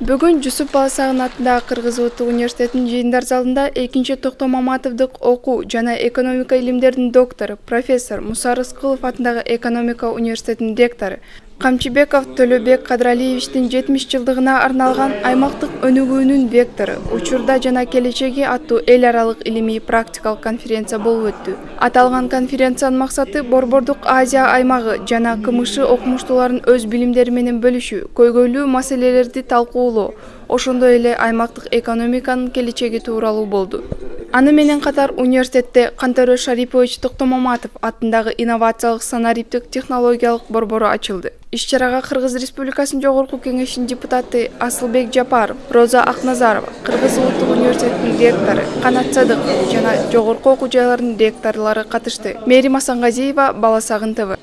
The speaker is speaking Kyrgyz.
Бүгүн Жусуп Баласагын атындагы Кыргыз Улуттук университетинин жыйындар залында 2-Токтом Маматовдук окуу жана экономика илимдеринин доктору, профессор Муса Рыскулов атындагы экономика университетинин ректору Камчыбеков Төлөбек Кадралиевичтин 70 жылдыгына арналган аймактык өнүгүүнүн вектору учурда жана келечеги аттуу эл аралык илимий практикалык конференция болуп өттү. Аталган конференциянын максаты Борбордук Азия аймагы жана КМШ окумуштууларын өз билимдери менен бөлүшүү, көйгөйлүү маселелерди талкуулоо, ошондой эле аймактык экономиканын келечеги тууралуу болду. Аны менен катар университетте Кантөрө Шарипович Токтомаматов атындагы инновациялык санариптик технологиялык борбору ачылды. Иш-чарага Кыргыз Республикасынын Жогорку Кеңешинин депутаты Асылбек Жапаров, Роза Акназарова, Кыргыз Улуттук университетинин ректору Канат Садыков жана жогорку окуу жайларынын ректорлору катышты. Мээрим Асангазиева, Баласагын ТВ.